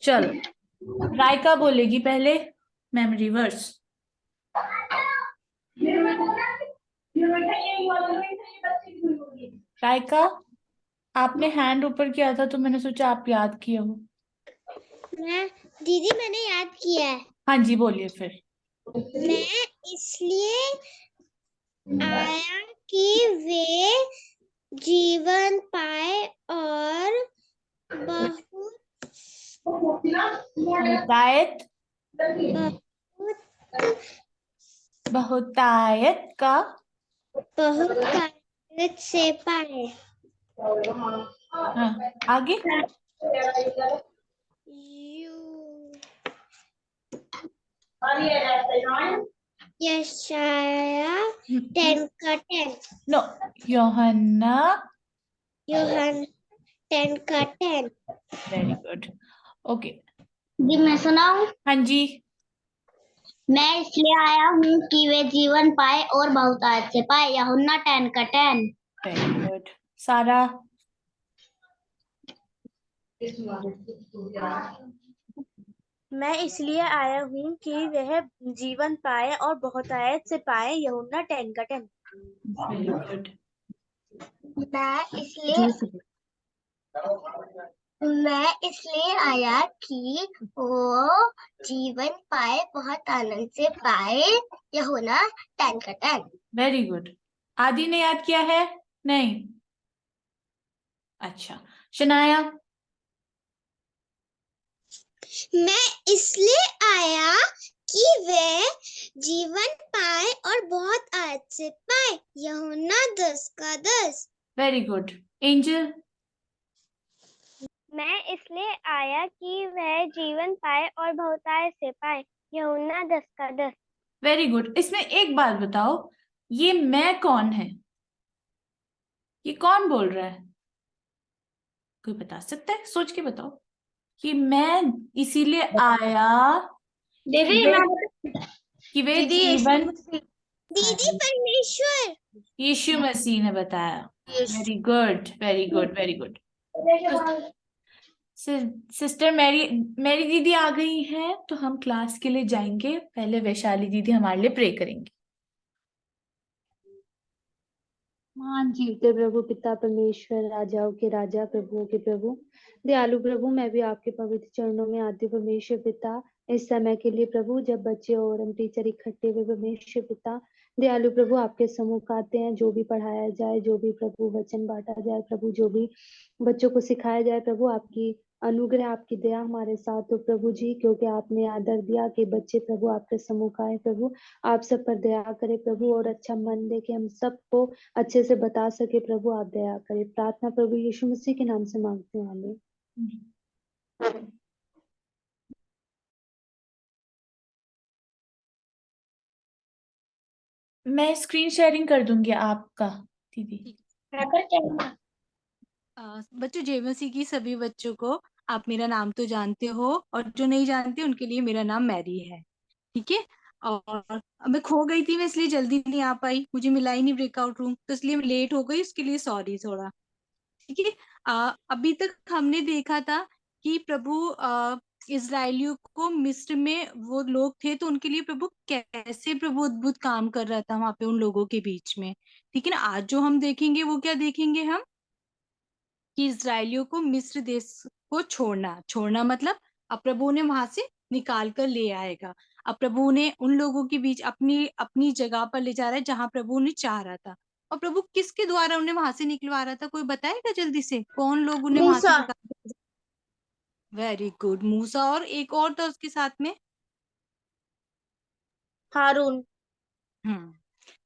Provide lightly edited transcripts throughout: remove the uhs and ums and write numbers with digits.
चलो रायका बोलेगी पहले, मेमोरी वर्स। रायका, आपने हैंड ऊपर किया था तो मैंने सोचा आप याद किए हो। दीदी मैंने याद किया है। हाँ जी बोलिए फिर। मैं इसलिए आया कि वे जीवन पाए और बहुतायत, बहुतायत का बहुत से पाए। हाँ आगे। यशाया 10 का 10। नो, यूहन्ना। यूहन्ना 10 का 10। Very good. ओके जी मैं सुनाऊं? हाँ जी। मैं इसलिए आया हूँ कि वे जीवन पाए और बहुतायत से पाए। यूहन्ना 10 का 10। Very good. सारा। मैं इसलिए आया हूँ कि वह जीवन पाए और बहुतायत से पाए। यूहन्ना 10 का 10। Very good. मैं इसलिए आया कि वो जीवन पाए, बहुत आनंद से पाए। यूहन्ना 10 का 10। Very good. आदि ने याद किया है? नहीं। अच्छा शनाया। मैं इसलिए आया कि वे जीवन पाए और बहुत आयत से पाए। यूहन्ना 10 का 10। Very good. एंजल। मैं इसलिए आया कि वह जीवन पाए और बहुतायत से पाए। यूहन्ना 10 का 10। Very good. इसमें एक बात बताओ, ये मैं कौन है? ये कौन बोल रहा है? कोई बता सकता है? सोच के बताओ कि मैं इसीलिए आया दीदी कि वे दीदी जीवन। हाँ दीदी जी, परमेश्वर यीशु मसीह ने बताया। Very good very good very good. Sister Mary, Mary दीदी आ गई हैं तो हम क्लास के लिए जाएंगे। पहले वैशाली दीदी हमारे लिए प्रे करेंगी। महान जीवते प्रभु पिता परमेश्वर, राजाओं के राजा, प्रभुओं के प्रभु, दयालु प्रभु, मैं भी आपके पवित्र चरणों में आती हूँ परमेश्वर पिता। इस समय के लिए प्रभु, जब बच्चे और हम टीचर इकट्ठे हुए परमेश्वर पिता, दयालु प्रभु आपके सम्मुख आते हैं। जो भी पढ़ाया जाए, जो भी प्रभु वचन बांटा जाए प्रभु, जो भी बच्चों को सिखाया जाए प्रभु, आपकी अनुग्रह आपकी दया हमारे साथ हो प्रभु जी, क्योंकि आपने आदर दिया कि बच्चे प्रभु आपके सम्मुख आए प्रभु। आप सब पर दया करें प्रभु और अच्छा मन दे कि हम सबको अच्छे से बता सके प्रभु। आप दया करें। प्रार्थना प्रभु यीशु मसीह के नाम से मांगते हैं, आमीन। मैं स्क्रीन शेयरिंग कर दूंगी आपका दीदी। बच्चों, जेएमसी की सभी बच्चों को आप मेरा नाम तो जानते हो, और जो नहीं जानते उनके लिए मेरा नाम मैरी है। ठीक है। और मैं खो गई थी, मैं इसलिए जल्दी नहीं आ पाई, मुझे मिला ही नहीं ब्रेकआउट रूम, तो इसलिए मैं लेट हो गई, उसके लिए सॉरी थोड़ा। ठीक है। अभी तक हमने देखा था कि प्रभु इजरायलियों को मिस्र में वो लोग थे तो उनके लिए प्रभु कैसे प्रभु अद्भुत काम कर रहा था वहां पे उन लोगों के बीच में। ठीक है ना। आज जो हम देखेंगे वो क्या देखेंगे हम, कि इजरायलियों को मिस्र देश को छोड़ना, छोड़ना मतलब अब प्रभु ने वहां से निकाल कर ले आएगा। अब प्रभु ने उन लोगों के बीच अपनी अपनी जगह पर ले जा रहा है जहां प्रभु ने चाह रहा था। और प्रभु किसके द्वारा उन्हें वहां से निकलवा रहा था, कोई बताएगा जल्दी से, कौन लोग उन्हें वहां से मूसा। निकाल। वेरी गुड, मूसा, और एक और था उसके साथ में। हारून। हम्म।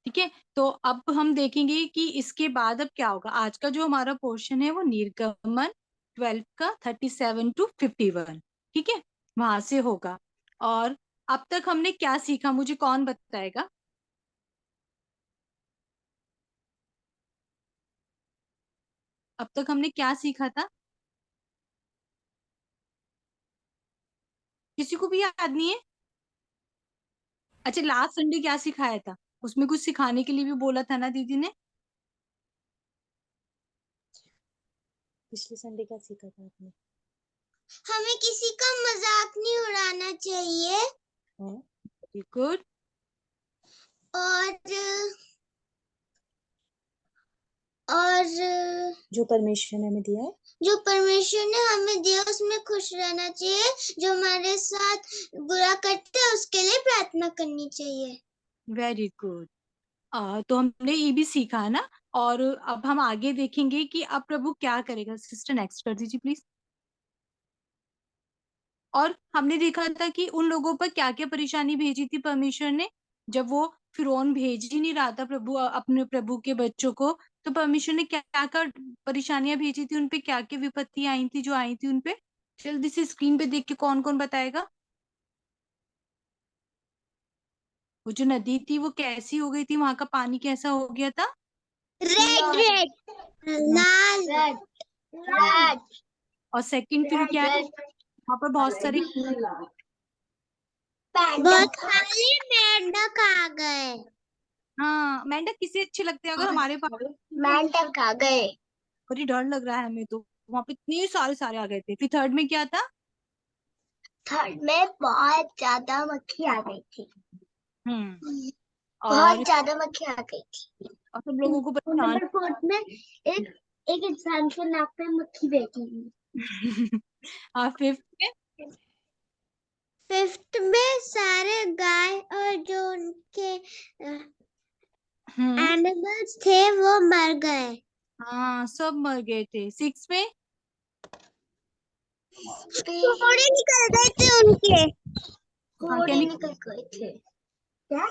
ठीक है। तो अब हम देखेंगे कि इसके बाद अब क्या होगा। आज का जो हमारा पोर्शन है वो निर्गमन 12 का 37 to 51। ठीक है, वहां से होगा। और अब तक हमने क्या सीखा, मुझे कौन बताएगा। अब तक हमने क्या सीखा था, किसी को भी याद नहीं है? अच्छा, लास्ट संडे क्या सिखाया था, उसमें कुछ सिखाने के लिए भी बोला था ना दीदी ने। पिछले संडे क्या सीखा था आपने? हमें किसी का मजाक नहीं उड़ाना चाहिए वेरी गुड। और जो परमेश्वर ने हमें दिया है, जो परमेश्वर ने हमें दिया उसमें खुश रहना चाहिए। जो हमारे साथ बुरा करते हैं उसके लिए प्रार्थना करनी चाहिए। Very good. तो हमने ये भी सीखा है ना, और अब हम आगे देखेंगे कि अब प्रभु क्या करेगा। सिस्टर नेक्स्ट कर दीजिए प्लीज। और हमने देखा था कि उन लोगों पर क्या क्या परेशानी भेजी थी परमेश्वर ने, जब वो फिरौन भेज ही नहीं रहा था अपने प्रभु के बच्चों को, तो परमेश्वर ने क्या क्या परेशानियां भेजी थी, उनपे क्या क्या विपत्ति आई थी जो आई थी उनपे। जल्दी से स्क्रीन पे देख के कौन कौन बताएगा। वो जो नदी थी वो कैसी हो गई थी, वहां का पानी कैसा हो गया था? रेड लाल रेड। और सेकंड फिर क्या है, वहां पर बहुत सारे बहुत सारे मेंढक आ गए। हाँ, मेंढक किसे अच्छे लगते हैं अगर हमारे पास। मेंढक आ गए। बड़ी डर लग रहा है हमें तो। वहां पे इतने सारे सारे आ गए थे। फिर थर्ड में क्या था? थर्ड में बहुत ज्यादा मक्खी आ गई थी। और बहुत ज्यादा मक्खी आ गई थी। और सब लोगों को परेशान। नंबर 4 में एक इंसान के नाक पे मक्खी बैठी हुई। और फिफ्थ में सारे गाय और जो उनके में एनिमल्स थे वो मर गए। हाँ, सब मर गए थे। सिक्स में घोड़े निकल गए थे उनके। हाँ, क्या घोड़े निकल गए थे। क्या?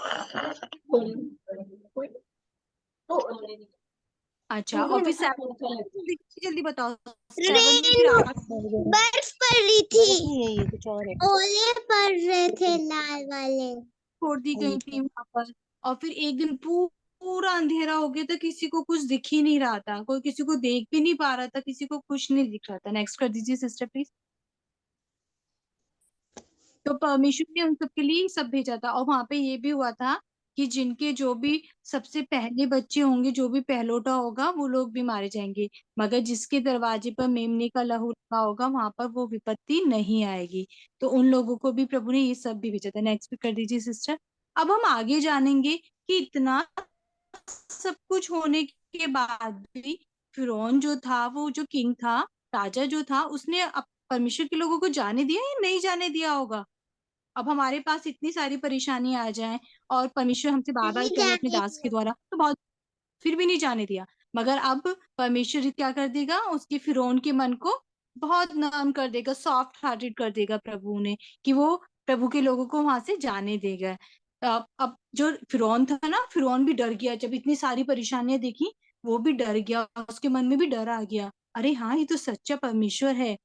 अच्छा, और फिर सेवन जल्दी बताओ। सेवन में फिर रेन आकाश बर्फ पड़ रही थी। नहीं है, ये कुछ और है। ओले पड़ रहे थे लाल वाले। छोड़ दी गई थी वहां पर। और फिर एक दिन पूरा अंधेरा हो गया था, किसी को कुछ दिख ही नहीं रहा था, कोई किसी को देख भी नहीं पा रहा था, किसी को कुछ नहीं दिख रहा था। नेक्स्ट कर दीजिए सिस्टर प्लीज। तो परमेश्वर ने उन सबके लिए सब भेजा था, और वहां पे ये भी हुआ था कि जिनके जो भी सबसे पहले बच्चे होंगे, जो भी पहलौठा होगा, वो लोग भी मारे जाएंगे। मगर जिसके दरवाजे पर मेमने का लहू लगा होगा, वहां पर वो विपत्ति नहीं आएगी। तो उन लोगों को भी प्रभु ने ये सब भी भेजा था। नेक्स्ट भी कर दीजिए सिस्टर। अब हम आगे जानेंगे कि इतना सब कुछ होने के बाद भी फिरौन जो था, वो जो किंग था, राजा जो था, उसने परमेश्वर के लोगों को जाने दिया या नहीं जाने दिया होगा। अब हमारे पास इतनी सारी परेशानी आ जाए और परमेश्वर हमसे बार बार नहीं कहे अपने जाने दास के द्वारा, तो बहुत फिर भी नहीं जाने दिया। मगर अब परमेश्वर क्या कर देगा, उसके फिरौन के मन को बहुत नरम कर देगा, सॉफ्ट हार्टेड कर देगा प्रभु ने, कि वो प्रभु के लोगों को वहां से जाने देगा। अब जो फिरौन था ना, फिरौन भी डर गया जब इतनी सारी परेशानियां देखी। वो भी डर गया, उसके मन में भी डर आ गया। अरे हाँ, ये तो सच्चा परमेश्वर है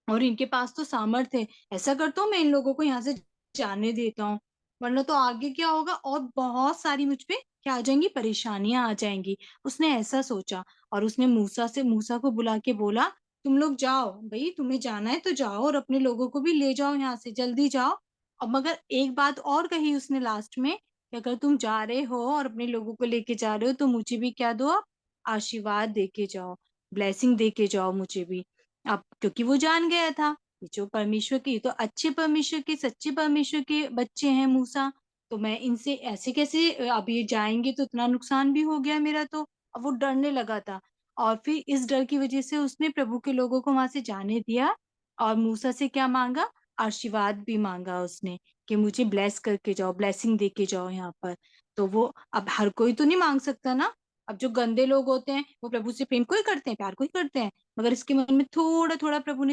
और इनके पास तो सामर्थ है। ऐसा करता हूँ, मैं इन लोगों को यहाँ से जाने देता हूँ, वरना तो आगे क्या होगा, और बहुत सारी मुझ पे क्या आ जाएंगी, परेशानियां आ जाएंगी। उसने ऐसा सोचा, और उसने मूसा को बुला के बोला, तुम लोग जाओ भाई, तुम्हें जाना है तो जाओ, और अपने लोगों को भी ले जाओ यहाँ से, जल्दी जाओ। और मगर एक बात और कही उसने लास्ट में, कि अगर तुम जा रहे हो और अपने लोगों को लेके जा रहे हो, तो मुझे भी क्या दो, आप आशीर्वाद दे के जाओ, ब्लेसिंग दे के जाओ मुझे भी। अब क्योंकि वो जान गया था कि जो परमेश्वर के, ये तो अच्छे परमेश्वर के, सच्चे परमेश्वर के बच्चे हैं मूसा, तो मैं इनसे ऐसे कैसे, अब ये जाएंगे तो इतना नुकसान भी हो गया मेरा तो। अब वो डरने लगा था, और फिर इस डर की वजह से उसने प्रभु के लोगों को वहां से जाने दिया। और मूसा से क्या मांगा, आशीर्वाद भी मांगा उसने, कि मुझे ब्लेस करके जाओ, ब्लेसिंग दे के जाओ यहाँ पर। तो वो, अब हर कोई तो नहीं मांग सकता ना। अब जो गंदे लोग होते हैं वो प्रभु से प्रेम को ही करते हैं, प्यार को ही करते हैं, मगर इसके मन में थोड़ा थोड़ा प्रभु ने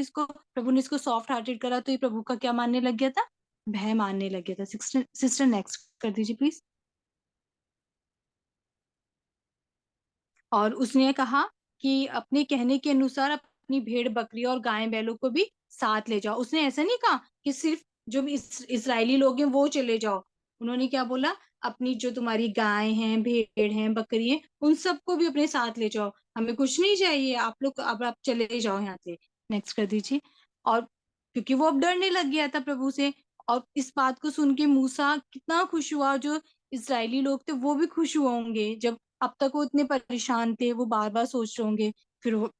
इसको सॉफ्ट हार्टेड करा, तो ये प्रभु का क्या मानने लग गया था, भय मानने लग गया था। सिस्टर नेक्स्ट कर दीजिए प्लीज। और उसने कहा कि अपने कहने के अनुसार अपनी भेड़ बकरी और गाय बैलों को भी साथ ले जाओ। उसने ऐसा नहीं कहा कि सिर्फ जो भी इसराइली लोग हैं वो चले जाओ। उन्होंने क्या बोला, अपनी जो तुम्हारी गाय हैं, भेड़ हैं, बकरी हैं, उन सबको भी अपने साथ ले जाओ, हमें कुछ नहीं चाहिए, आप लोग अब आप चले जाओ यहाँ से। नेक्स्ट कर दीजिए। और क्योंकि वो अब डरने लग गया था प्रभु से, और इस बात को सुन के मूसा कितना खुश हुआ, जो इसराइली लोग थे वो भी खुश हुए होंगे, जब अब तक वो इतने परेशान थे, वो बार बार सोच रहे होंगे। फिर वो,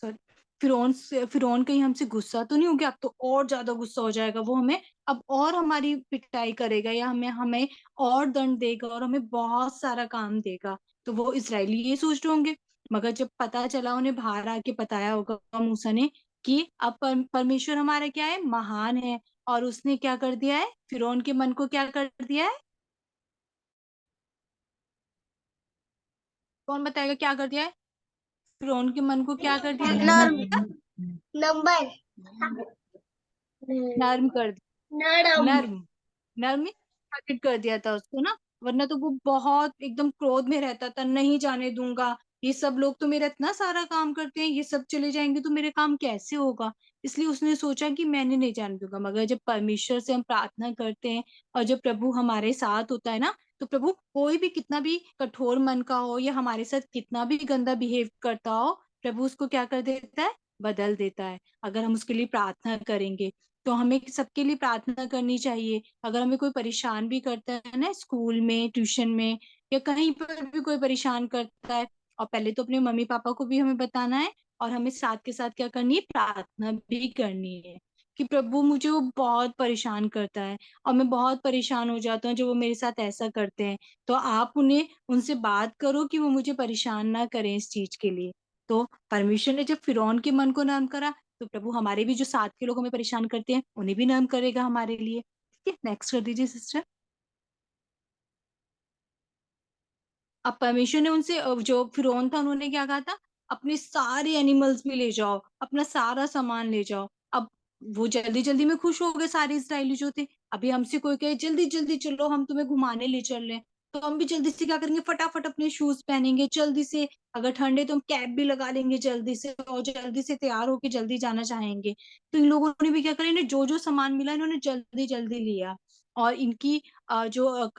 सॉरी, फिरौन कहीं हमसे गुस्सा तो नहीं हो गया, अब तो और ज्यादा गुस्सा हो जाएगा वो, हमें अब और हमारी पिटाई करेगा या हमें हमें और दंड देगा और हमें बहुत सारा काम देगा। तो वो इजरायली ये सोच रहे होंगे। मगर जब पता चला, उन्हें बाहर आके बताया होगा मूसा ने कि अब परमेश्वर हमारा क्या है, महान है, और उसने क्या कर दिया है, फिरौन के मन को क्या कर दिया है, कौन बताएगा क्या कर दिया है, फिरौन के मन को क्या कर दिया है मूसा? नंबर नर्म कर दिया, नरम नर्म, नरमी प्रकट कर दिया था उसको ना। वरना तो वो बहुत एकदम क्रोध में रहता था, नहीं जाने दूंगा, ये सब लोग तो मेरा इतना सारा काम करते हैं, ये सब चले जाएंगे तो मेरे काम कैसे होगा। इसलिए उसने सोचा कि मैंने नहीं जाने दूंगा। मगर जब परमेश्वर से हम प्रार्थना करते हैं और जब प्रभु हमारे साथ होता है ना, तो प्रभु कोई भी कितना भी कठोर मन का हो या हमारे साथ कितना भी गंदा बिहेव करता हो, प्रभु उसको क्या कर देता है, बदल देता है, अगर हम उसके लिए प्रार्थना करेंगे। तो हमें सबके लिए प्रार्थना करनी चाहिए। अगर हमें कोई परेशान भी करता है ना, स्कूल में, ट्यूशन में, या कहीं पर भी कोई परेशान करता है, और पहले तो अपने मम्मी पापा को भी हमें बताना है, और हमें साथ के साथ क्या करनी है, प्रार्थना भी करनी है कि प्रभु मुझे वो बहुत परेशान करता है और मैं बहुत परेशान हो जाता हूँ जब वो मेरे साथ ऐसा करते हैं। तो आप उन्हें उनसे बात करो कि वो मुझे परेशान ना करें इस चीज के लिए। तो परमेश्वर ने जब फिरौन के मन को नर्म करा, तो प्रभु हमारे भी जो साथ के लोग हमें परेशान करते हैं उन्हें भी नर्म करेगा हमारे लिए। ठीक है, नेक्स्ट कर दीजिए सिस्टर। अब परमेश्वर ने उनसे जो फिरौन था उन्होंने क्या कहा था, अपने सारे एनिमल्स भी ले जाओ, अपना सारा सामान ले जाओ। अब वो जल्दी जल्दी में खुश हो गए सारे इसराइली जो थे। अभी हमसे कोई कहे जल्दी जल्दी चलो हम तुम्हें घुमाने ले चल रहे हैं, तो हम भी जल्दी से क्या करेंगे, फटाफट अपने शूज पहनेंगे जल्दी से, अगर ठंडे तो हम कैप भी लगा लेंगे जल्दी से, और जल्दी से तैयार होके जल्दी जाना चाहेंगे। तो इन लोगों ने भी क्या करा, इन्हें जो जो सामान मिला इन्होंने जल्दी जल्दी लिया। और इनकी जो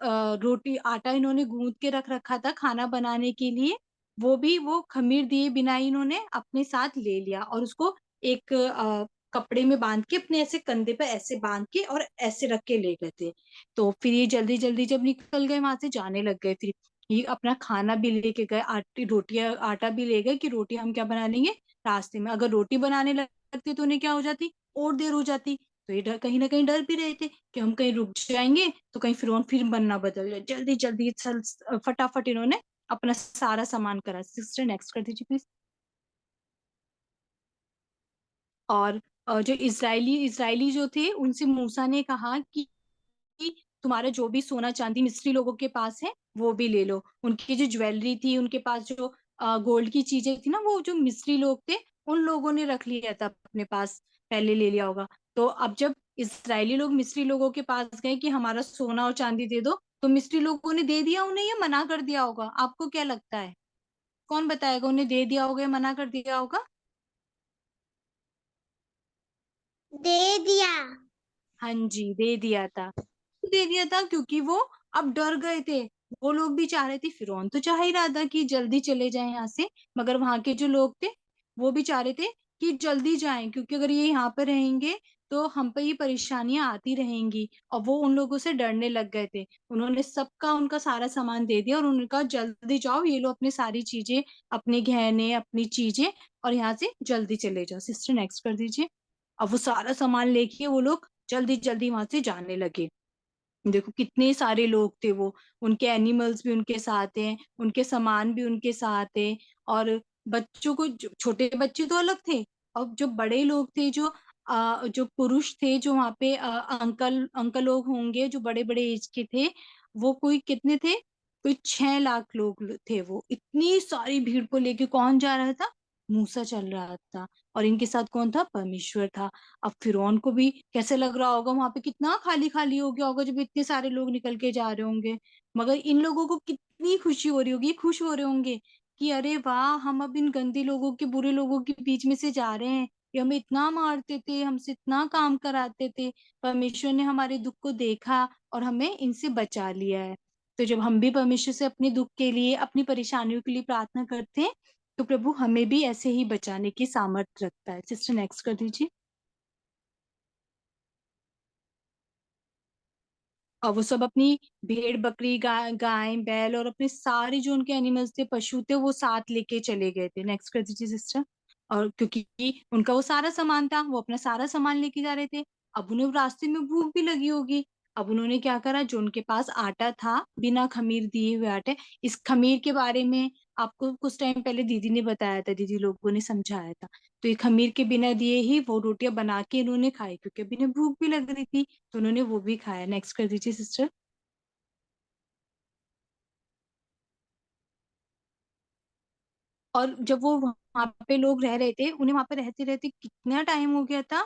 रोटी आटा इन्होंने गूंद के रख रखा था खाना बनाने के लिए, वो भी वो खमीर दिए बिना ही इन्होंने अपने साथ ले लिया, और उसको एक कपड़े में बांध के अपने ऐसे कंधे पे ऐसे बांध के और ऐसे रख के ले गए थे। तो फिर ये जल्दी जल्दी जब निकल गए वहां से, जाने लग गए, फिर ये अपना खाना भी लेके गए, आटी रोटियां आटा भी ले गए कि रोटी हम क्या बना लेंगे रास्ते में। अगर रोटी बनाने लगते तो उन्हें क्या हो जाती, और देर हो जाती। तो ये कहीं ना कहीं डर भी रहे थे कि हम कहीं रुक जाएंगे तो कहीं फिर बनना बदल जाए। जल्दी जल्दी फटाफट इन्होंने अपना सारा सामान करा। सिस्टर नेक्स्ट कर दीजिए प्लीज। और जो इजरायली इजरायली जो थे उनसे मूसा ने कहा कि तुम्हारा जो भी सोना चांदी मिस्री लोगों के पास है वो भी ले लो। उनकी जो ज्वेलरी थी, उनके पास जो गोल्ड की चीजें थी ना, वो जो मिस्री लोग थे उन लोगों ने रख लिया था अपने पास, पहले ले लिया होगा। तो अब जब इसराइली लोग मिस्री लोगों के पास गए कि हमारा सोना और चांदी दे दो, तो मिस्री लोगों ने दे दिया उन्हें या मना कर दिया होगा, आपको क्या लगता है, कौन बताएगा, उन्हें दे दिया होगा या मना कर दिया होगा? दे दिया। हाँ जी, दे दिया था। दे दिया था क्योंकि वो अब डर गए थे। वो लोग भी चाह रहे थे, फिरौन तो चाह ही रहा था कि जल्दी चले जाएं यहाँ से, मगर वहां के जो लोग थे वो भी चाह रहे थे कि जल्दी जाएं, क्योंकि अगर ये यहाँ पे रहेंगे तो हम पे ये परेशानियां आती रहेंगी। और वो उन लोगों से डरने लग गए थे। उन्होंने सबका उनका सारा सामान दे दिया और उन्होंने कहा जल्दी जाओ, ये लो अपनी सारी चीजें, अपने गहने, अपनी चीजें, और यहाँ से जल्दी चले जाओ। सिस्टर नेक्स्ट कर दीजिए। अब वो सारा सामान लेके वो लोग जल्दी जल्दी वहां से जाने लगे। देखो कितने सारे लोग थे वो, उनके एनिमल्स भी उनके साथ हैं, उनके सामान भी उनके साथ है। और बच्चों को, छोटे बच्चे तो अलग थे, और जो बड़े लोग थे, जो पुरुष थे, जो वहां पे अंकल अंकल लोग होंगे जो बड़े बड़े एज के थे, वो कोई कितने थे, कोई 6 लाख लोग थे। वो इतनी सारी भीड़ को लेके कौन जा रहा था, मूसा चल रहा था, और इनके साथ कौन था, परमेश्वर था। अब फिरौन को भी कैसे लग रहा होगा, वहां पे कितना खाली खाली हो गया होगा जब इतने सारे लोग निकल के जा रहे होंगे। मगर इन लोगों को कितनी खुशी हो रही होगी, खुश हो रहे होंगे कि अरे वाह, हम अब इन गंदे लोगों के, बुरे लोगों के बीच में से जा रहे हैं। ये हमें इतना मारते थे, हमसे इतना काम कराते थे, परमेश्वर ने हमारे दुख को देखा और हमें इनसे बचा लिया है। तो जब हम भी परमेश्वर से अपने दुख के लिए, अपनी परेशानियों के लिए प्रार्थना करते हैं, तो प्रभु हमें भी ऐसे ही बचाने की सामर्थ रखता है। सिस्टर नेक्स्ट कर दीजिए। और वो सब अपनी भेड़ बकरी गाय बैल और अपने सारे जो उनके एनिमल्स थे, पशु थे, वो साथ लेके चले गए थे। नेक्स्ट कर दीजिए सिस्टर। और क्योंकि उनका वो सारा सामान था, वो अपना सारा सामान लेके जा रहे थे। अब उन्हें रास्ते में भूख भी लगी होगी। अब उन्होंने क्या करा, जो उनके पास आटा था, बिना खमीर दिए हुए आटे, इस खमीर के बारे में आपको कुछ टाइम पहले दीदी ने बताया था, दीदी लोगों ने समझाया था। तो ये खमीर के बिना दिए ही वो रोटियां बना के इन्होंने खाई, क्योंकि अभी इन्हें भूख भी लग रही थी, तो उन्होंने वो भी खाया। नेक्स्ट कर दीजिए सिस्टर। और जब वो वहां पे लोग रह रहे थे, उन्हें वहां पे रहते रहते कितना टाइम हो गया था,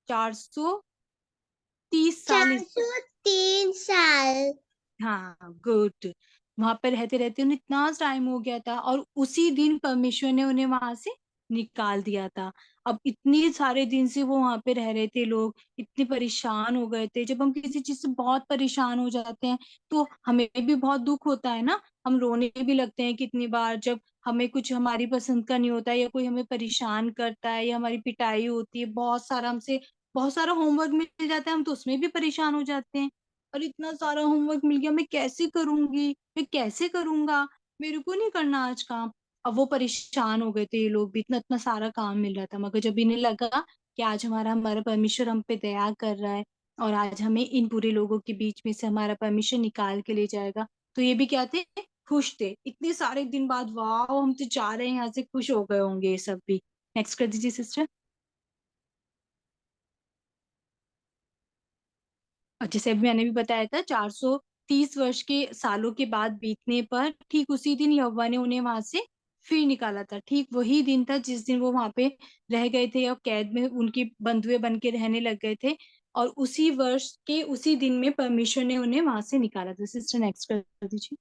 430 साल। 403 साल। हाँ, गुड। वहां पर रहते रहते उन्हें इतना टाइम हो गया था, और उसी दिन परमेश्वर ने उन्हें वहां से निकाल दिया था। अब इतने सारे दिन से वो वहां पे रह रहे थे, लोग इतने परेशान हो गए थे। जब हम किसी चीज से बहुत परेशान हो जाते हैं तो हमें भी बहुत दुख होता है ना, हम रोने भी लगते हैं कितनी बार, जब हमें कुछ हमारी पसंद का नहीं होता, या कोई हमें परेशान करता है, या हमारी पिटाई होती है, बहुत सारा हमसे बहुत सारा होमवर्क मिल जाता है, हम तो उसमें भी परेशान हो जाते हैं। और इतना सारा होमवर्क मिल गया, मैं कैसे करूंगी, मैं कैसे करूंगा, मेरे को नहीं करना आज काम। अब वो परेशान हो गए थे, ये लोग भी, इतना इतना सारा काम मिल रहा था, मगर जब इन्हें लगा कि आज हमारा हमारा परमेश्वर हम पे दया कर रहा है, और आज हमें इन बुरे लोगों के बीच में से हमारा परमेश्वर निकाल के ले जाएगा, तो ये भी क्या थे, खुश थे। इतने सारे दिन बाद, वाह, हम तो जा रहे हैं यहाँ से, खुश हो गए होंगे ये सब भी। नेक्स्ट कर दीजिए सिस्टर। और जैसे अभी मैंने भी बताया था, 430 वर्ष के सालों के बाद बीतने पर ठीक उसी दिन यहोवा ने उन्हें वहां से फिर निकाला था। ठीक वही दिन था जिस दिन वो वहां पे रह गए थे, और कैद में उनकी बंधुए बन के रहने लग गए थे। और उसी वर्ष के उसी दिन में परमेश्वर ने उन्हें वहां से निकाला था। सिस्टर नेक्स्ट कर दीजिए।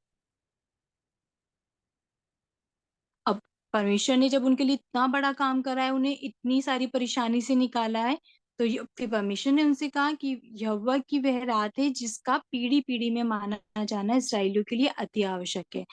अब परमेश्वर ने जब उनके लिए इतना बड़ा काम करा है, उन्हें इतनी सारी परेशानी से निकाला है, तो फिर परमेश्वर ने उनसे कहा कि यहोवा की वह रात है जिसका पीढ़ी पीढ़ी में माना जाना इसराइलियों के लिए अति आवश्यक है।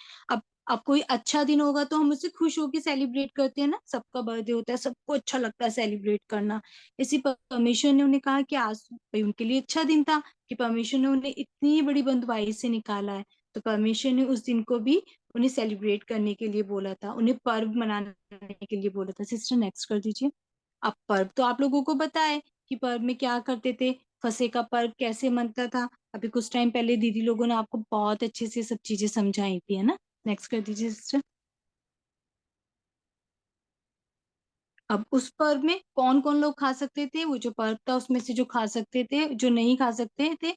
अब कोई अच्छा दिन होगा तो हम उससे खुश होकर सेलिब्रेट करते हैं ना, सबका बर्थडे होता है, सबको अच्छा लगता है सेलिब्रेट करना। इसी परमेश्वर ने उन्हें कहा कि आज भाई उनके लिए अच्छा दिन था, कि परमेश्वर ने उन्हें इतनी बड़ी बंधुआई से निकाला है, तो परमेश्वर ने उस दिन को भी उन्हें सेलिब्रेट करने के लिए बोला था, उन्हें पर्व मनाने के लिए बोला था। सिस्टर नेक्स्ट कर दीजिए। अब पर्व तो आप लोगों को पता है कि पर्व में क्या करते थे, फसे का पर्व कैसे मनता था। अभी कुछ टाइम पहले दीदी लोगों ने आपको बहुत अच्छे से सब चीजें समझाई थी, है ना। नेक्स्ट कर दीजिए सिस्टर। अब उस पर्व में कौन कौन लोग खा सकते थे, वो जो पर्व था उसमें से जो खा सकते थे, जो नहीं खा सकते थे,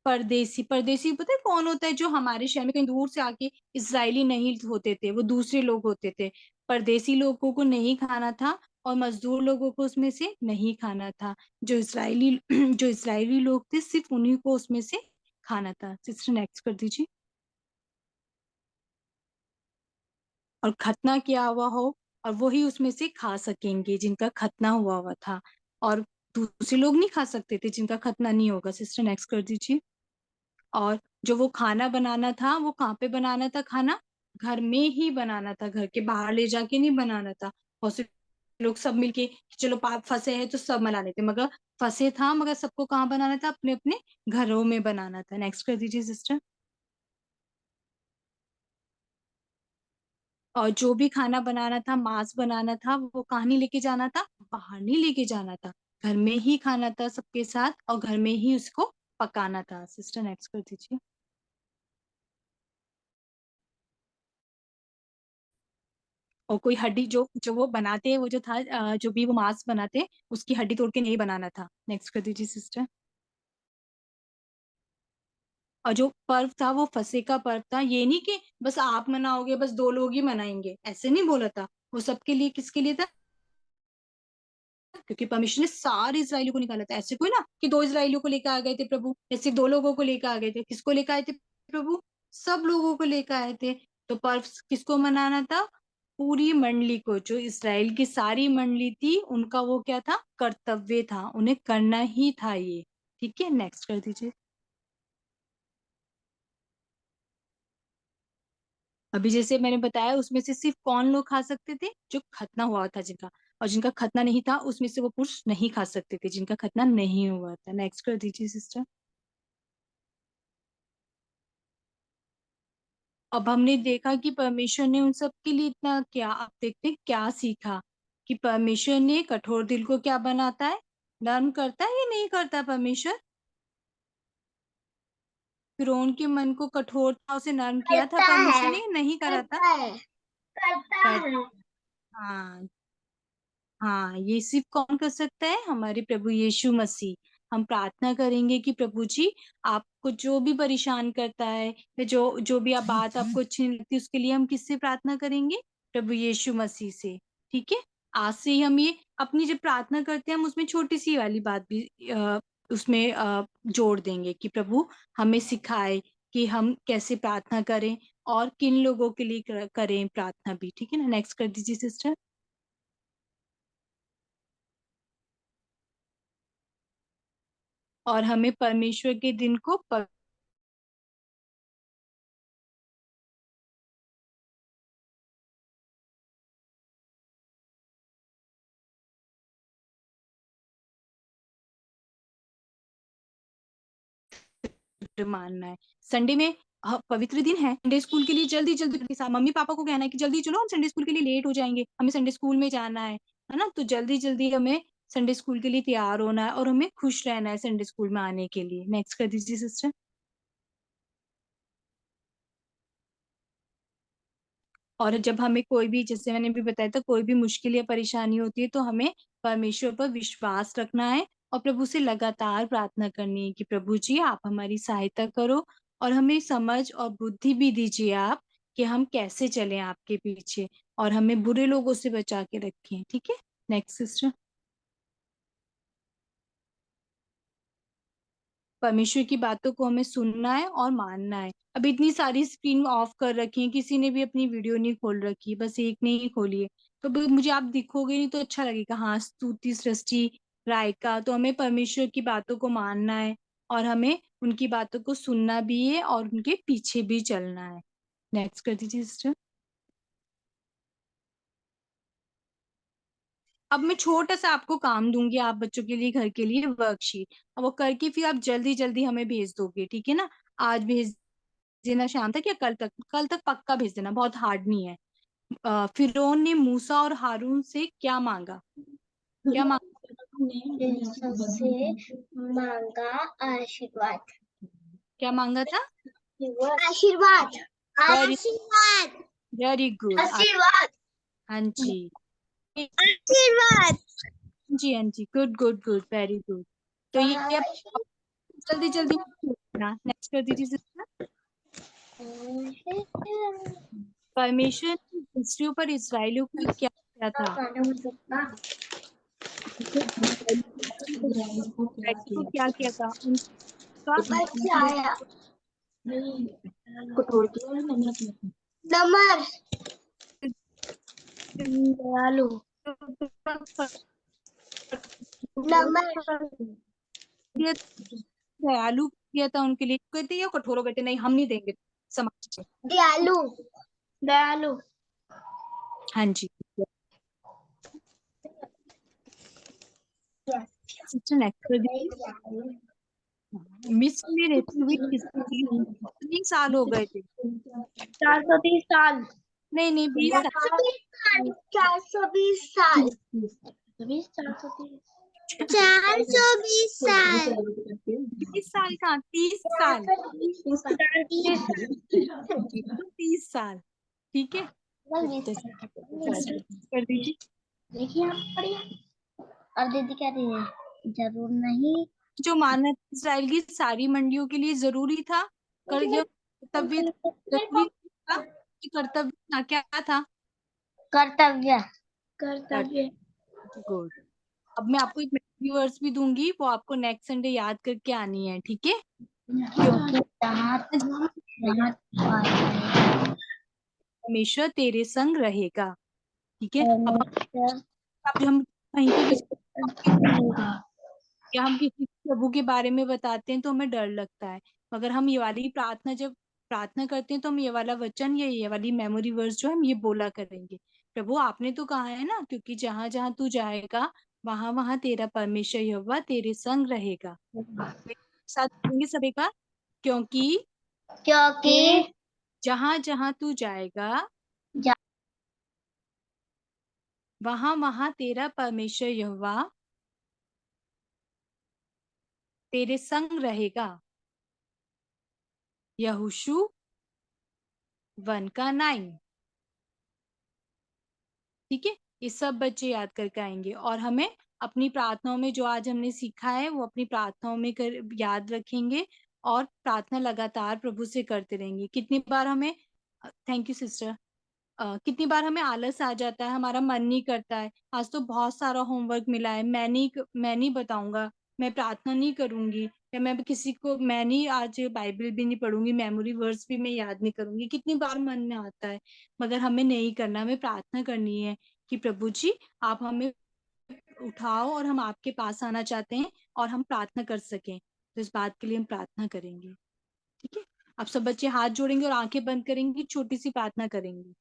परदेसी। परदेसी पता है कौन होता है, जो हमारे शहर में कहीं दूर से आके, इजरायली नहीं होते थे, वो दूसरे लोग होते थे। परदेसी लोगों को नहीं खाना था, और मजदूर लोगों को उसमें से नहीं खाना था। जो इसराइली जो इसराइली लोग थे, सिर्फ उन्हीं को उसमें से खाना था। सिस्टर नेक्स्ट कर दीजिए। और खतना किया हुआ हो, और वही उसमें से खा सकेंगे जिनका खतना हुआ हुआ था, और दूसरे लोग नहीं खा सकते थे जिनका खतना नहीं होगा। सिस्टर नेक्स्ट कर दीजिए। और जो वो खाना बनाना था, वो कहाँ पे बनाना था खाना, घर में ही बनाना था, घर के बाहर ले जाके नहीं बनाना था। बहुत से लोग सब मिलके कि चलो पाप फंसे हैं तो सब मना लेते, मगर फंसे था, मगर सबको कहाँ बनाना था, अपने अपने घरों में बनाना था। नेक्स्ट कर दीजिए सिस्टर। और जो भी खाना बनाना था, मांस बनाना था, वो कहाँ नहीं लेके जाना था, बाहर नहीं लेके जाना था, घर में ही खाना था सबके साथ, और घर में ही उसको पकाना था। सिस्टर नेक्स्ट कर दीजिए। और कोई हड्डी, जो जो वो बनाते हैं, वो जो था, जो भी वो मांस बनाते हैं, उसकी हड्डी तोड़ के नहीं बनाना था। नेक्स्ट कर दीजिए सिस्टर। और जो पर्व था वो फसे का पर्व था, ये नहीं कि बस आप मनाओगे, बस दो लोग ही मनाएंगे, ऐसे नहीं बोला था। वो सबके लिए, किसके लिए था, क्योंकि परमेश्वर ने सारे इसराइलियों को निकाला था। ऐसे कोई ना कि दो इसराइलियों को लेकर आ गए थे प्रभु, या सिर्फ दो लोगों को लेकर आ गए थे। किसको लेकर आए थे प्रभु, सब लोगों को लेकर आए थे। तो पर्व किसको मनाना था, पूरी मंडली को, जो इसराइल की सारी मंडली थी, उनका वो क्या था, कर्तव्य था, उन्हें करना ही था ये। ठीक है, नेक्स्ट कर दीजिए। अभी जैसे मैंने बताया, उसमें से सिर्फ कौन लोग खा सकते थे, जो खतना हुआ था जिनका, और जिनका खतना नहीं था उसमें से वो पुरुष नहीं खा सकते थे, जिनका खतना नहीं हुआ था। नेक्स्ट कर दीजिए सिस्टर। अब हमने देखा कि परमेश्वर ने उन सब के लिए इतना क्या, आप देखते हैं क्या सीखा कि परमेश्वर ने कठोर दिल को क्या बनाता है, नर्म करता है या नहीं करता परमेश्वर? फिरौन के मन को कठोर था, उसे नर्म किया था करता परमेश्वर है, ने, नहीं करा था? करता है, करता कर, है। हाँ हाँ, ये सिर्फ कौन कर सकता है? हमारे प्रभु यीशु मसीह। हम प्रार्थना करेंगे कि प्रभु जी, आपको जो भी परेशान करता है या जो भी आप बात आपको अच्छी नहीं लगती, उसके लिए हम किससे प्रार्थना करेंगे? प्रभु यीशु मसीह से। ठीक है, आज से ही हम ये अपनी जब प्रार्थना करते हैं, हम उसमें छोटी सी वाली बात भी उसमें जोड़ देंगे कि प्रभु हमें सिखाए कि हम कैसे प्रार्थना करें और किन लोगों के लिए करें प्रार्थना भी। ठीक है ना, नेक्स्ट कर दीजिए सिस्टर। और हमें परमेश्वर के दिन को पवित्र मानना है। संडे में पवित्र दिन है, संडे स्कूल के लिए जल्दी जल्दी मम्मी पापा को कहना है कि जल्दी चलो, हम संडे स्कूल के लिए लेट हो जाएंगे, हमें संडे स्कूल में जाना है ना? तो जल्दी जल्दी हमें संडे स्कूल के लिए तैयार होना है और हमें खुश रहना है संडे स्कूल में आने के लिए। नेक्स्ट कर दीजिए सिस्टर। और जब हमें कोई भी, जैसे मैंने भी बताया था, कोई भी मुश्किल या परेशानी होती है तो हमें परमेश्वर पर विश्वास रखना है और प्रभु से लगातार प्रार्थना करनी है कि प्रभु जी आप हमारी सहायता करो और हमें समझ और बुद्धि भी दीजिए आप कि हम कैसे चलें आपके पीछे, और हमें बुरे लोगों से बचा के रखें। ठीक है, नेक्स्ट सिस्टर। परमेश्वर की बातों को हमें सुनना है और मानना है। अब इतनी सारी स्क्रीन ऑफ कर रखी है, किसी ने भी अपनी वीडियो नहीं खोल रखी, बस एक ने ही खोली है। तो मुझे आप दिखोगे नहीं तो अच्छा लगेगा। हाँ, स्तुति सृष्टि रायका, तो हमें परमेश्वर की बातों को मानना है और हमें उनकी बातों को सुनना भी है और उनके पीछे भी चलना है। नेक्स्ट कर दीजिए सिस्टर। अब मैं छोटा सा आपको काम दूंगी, आप बच्चों के लिए घर के लिए वर्कशीट, अब वो करके फिर आप जल्दी जल्दी हमें भेज दोगे, ठीक है ना? आज भेज देना शाम तक या कल तक, कल तक पक्का भेज देना, बहुत हार्ड नहीं है। फिरौन ने मूसा और हारून से क्या मांगा? क्या मांगा? से मांगा आशीर्वाद, क्या मांगा था? आशीर्वाद, वेरी आशीर्वाद, वेरी गुड। आशीर्वाद, हाँ जी, आशीर्वाद। जी हाँ जी, good good good, very good. तो ये अब जल्दी जल्दी नेक्स्ट कर दीजिए सिस्टर। परमेश्वर ने दूसरे पर इसराइलियों को क्या किया था? इसराइलियों को क्या किया था उनका? नंबर दयालु, नंबर दयालु किया था उनके लिए, कहते ये कठोर हो गए थे, नहीं हम नहीं देंगे समाज को। दयालु, दयालु। हाँ जी, सिस्टर नेक्स्ट कर दीजिए। मिस्र में रहते हुए कितने साल हो गए थे? 420 साल, नहीं नहीं, 20 साल। 420 साल, 420 साल, 20 साल कहाँ, 30 साल। 30 साल, ठीक है, कर दीजिए। देखिए आप पढ़िए। और दीदी कह रही है जरूर नहीं। जो मानव इस्राएल की सारी मंडियों के लिए जरूरी था, कर्तव्य जरूरी था कि कर्तव्य था, क्या था? कर्तव्य, कर्तव्य। गुड। अब मैं आपको एक मेमोरी वर्स भी दूंगी, वो आपको नेक्स्ट संडे याद करके आनी है, ठीक है? क्योंकि परमेश्वर तेरे संग रहेगा, ठीक है? अब हम कहीं पे भी या हम किसी प्रभु के बारे में बताते हैं तो हमें डर लगता है, मगर हम ये वाली प्रार्थना जब प्रार्थना करते हैं तो हम ये वाला वचन या ये वाली मेमोरी वर्स जो हम ये बोला करेंगे, प्रभु आपने तो कहा है ना, क्योंकि जहां जहां तू जाएगा वहां वहां तेरा परमेश्वर यहोवा तेरे संग रहेगा। मेरे साथ बोलेंगे सभी का, क्योंकि क्योंकि जहां जहां तू जाएगा वहां वहां तेरा परमेश्वर यहोवा तेरे संग रहेगा। यहोशू 1:9। ठीक है, ये सब बच्चे याद करके आएंगे और हमें अपनी प्रार्थनाओं में जो आज हमने सीखा है वो अपनी प्रार्थनाओं में याद रखेंगे और प्रार्थना लगातार प्रभु से करते रहेंगे। कितनी बार हमें, थैंक यू सिस्टर, कितनी बार हमें आलस आ जाता है, हमारा मन नहीं करता है, आज तो बहुत सारा होमवर्क मिला है, मैं नहीं बताऊंगा, मैं प्रार्थना नहीं करूंगी, या मैं नहीं आज बाइबल भी नहीं पढ़ूंगी, मेमोरी वर्स भी मैं याद नहीं करूंगी। कितनी बार मन में आता है, मगर हमें नहीं करना, हमें प्रार्थना करनी है कि प्रभु जी आप हमें उठाओ और हम आपके पास आना चाहते हैं और हम प्रार्थना कर सकें। तो इस बात के लिए हम प्रार्थना करेंगे। ठीक है, आप सब बच्चे हाथ जोड़ेंगे और आंखें बंद करेंगे, छोटी सी प्रार्थना करेंगे।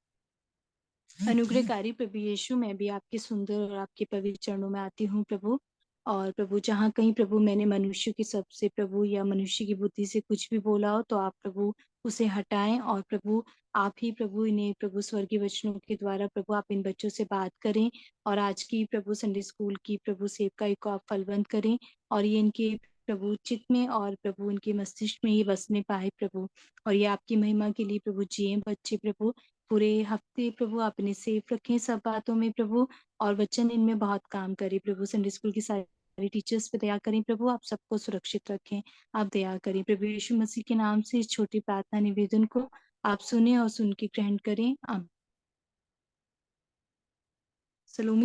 अनुग्रहकारी प्रभु यीशु, मैं भी आपके सुंदर और आपके पवित्र चरणों में आती हूँ प्रभु। और प्रभु जहाँ कहीं प्रभु मैंने मनुष्य की सबसे प्रभु या मनुष्य की बुद्धि से कुछ भी बोला हो तो आप प्रभु उसे हटाएं और प्रभु आप ही प्रभु इन्हें प्रभु स्वर्गीय वचनों के द्वारा प्रभु आप इन बच्चों से बात करें और आज की प्रभु संडे स्कूल की प्रभु सेवकाई को आप फलवंत करें और ये इनके प्रभु चित्त में और प्रभु इनके मस्तिष्क में ये बसने पाए प्रभु, और ये आपकी महिमा के लिए प्रभु जिए बच्चे प्रभु। पूरे हफ्ते प्रभु आप इन्हें सेफ रखें सब बातों में प्रभु, और वचन इनमें बहुत काम करे प्रभु। संडे स्कूल की सारी टीचर्स पे दया करें प्रभु, आप सबको सुरक्षित रखें, आप दया करें प्रभु यीशु मसीह के नाम से इस छोटी प्रार्थना निवेदन को आप सुने और सुन के ग्रहण करें। आमीन। सलोमी